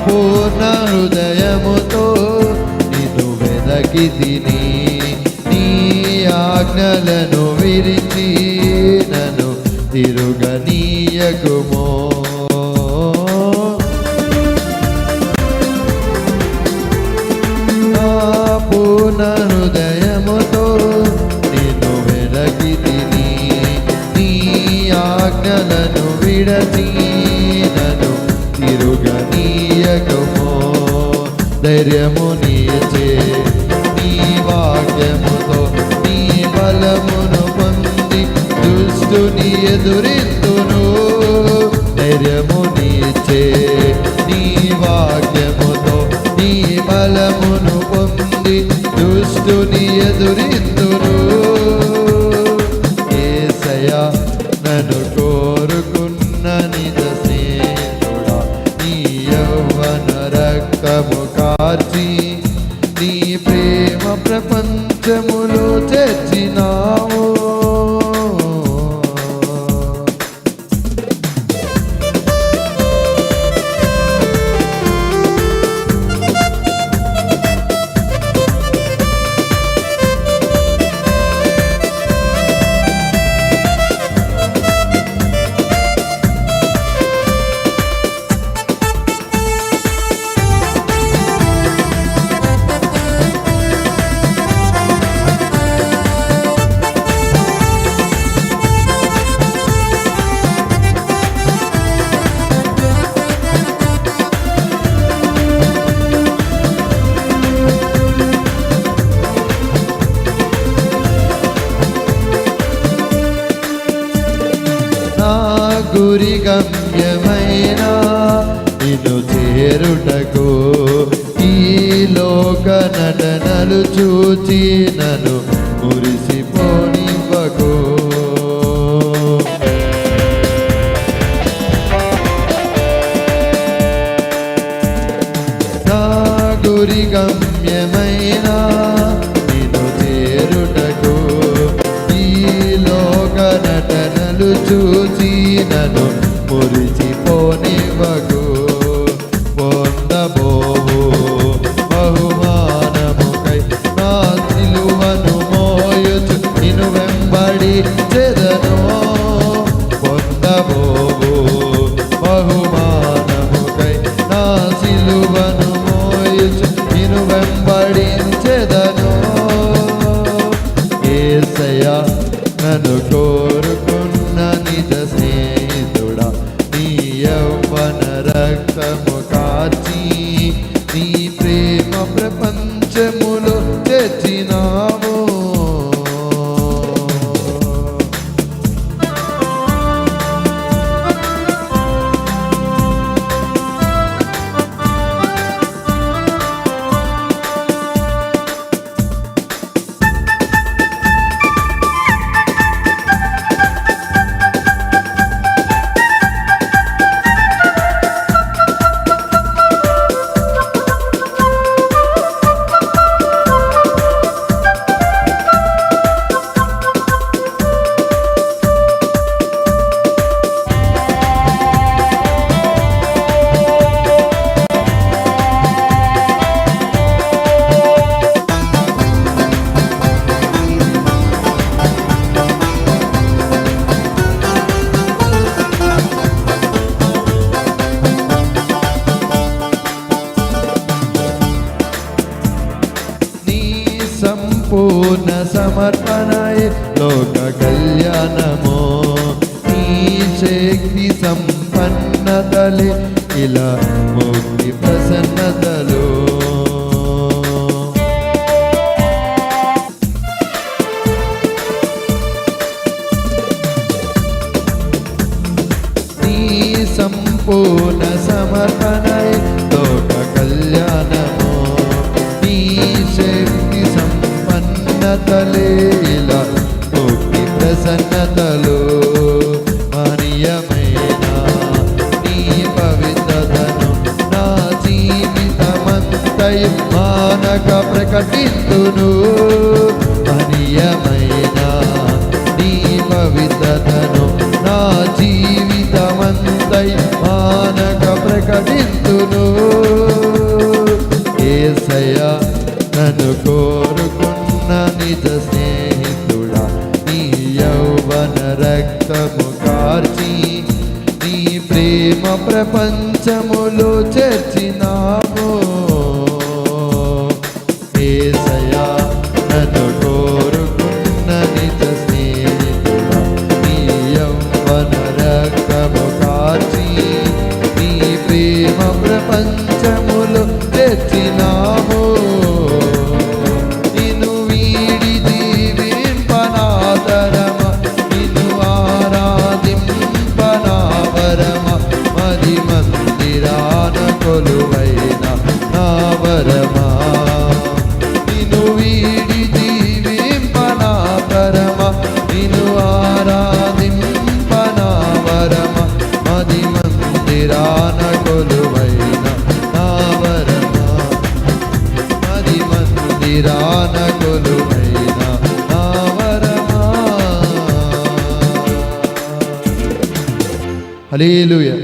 పూర్ణ హృదయముతో నిన్ను వెదకితిని, నీ ఆజ్ఞలను విరిచి నన్ను తిరుగనీయకుమో. నా పూర్ణ హృదయముతో నిన్ను వెదకితిని, నీ ఆజ్ఞలను విడచి నన్ను తిరుగనీయకుమో. ధైర్యము నీచే నీ వాక్యముతో నీ బలమును పొంది దుష్టుని ఎదురిస్తును. ధైర్యము నీచే నీ వాక్యముతో నీ బలమును పొంది దుష్టుని ఎదురిస్తును. యేసయ్యా నన్ను కోరుకున్న నిజ స్నేహితుడా, నీ యౌవన రక్తము కార్చి నీ ప్రేమ ప్రపంచములో చేర్చినావు. గురి గమ్యమైన నిన్ను చేరుటకు ఈ లోక నటనలు చూచి నన్ను మురిసిపోనివ్వకు. నా గురి గమ్యమైన నిన్ను చేరుటకు ఈ లోక నటనలు చూచి నన్ను మురిసిపోనివ్వకు. పొందబోవు బహుమానముకై నా సిలువను మోయుచు నిన్ను వెంబడించెదను. పొందబోవు బహుమానముకై నా సిలువను మోయుచు నిన్ను వెంబడించెదను. యేసయ్యా నన్ను కోరుకున్న నిజ స్నేహితుడా, నీ యౌవన రక్తము కార్చి నీ ప్రేమ ప్రపంచములో తెచ్చినావు. సంపూర్ణ సమర్పణయే లోక కళ్యాణమో. నీ శక్తి సంపన్నతలే ఇలా ముక్తి ప్రసన్నతలో. నీ సంపూర్ణ సమర్పణయే లోక కళ్యాణమో. నీ శక్తి సంపన్నతలేలా ముక్తి ప్రసన్నతలో. మహనీయమైన నీ పవిత్రతను నా జీవితమంతయు మానక ప్రకటింతును. మహనీయమైన నీ పవిత్రతను నా జీవితమంతయు మానక ప్రకటింతును. ప్రపంచములో చేర్చినావు యేసయ్యా నన్ను కోరుకున్న నిజ స్నేహితుడా నీ యవ్వన రక్తము కార్చి నీ ప్రేమ ప్రపంచములో చేర్చినావు నిన్ను వీడి జీవింపనాదరమా నిన్ను ఆరాధింపనావరమా మది మందిరాన కొలువైన నా వరమా నిన్ను వీడి జీవింపనావరమా నిన్ను ఆరాధింపనావరమా మది మందిరాన కొలువైన నా వరమా మది మందిరాన కొలువైన నా వరమా. హల్లెలూయా.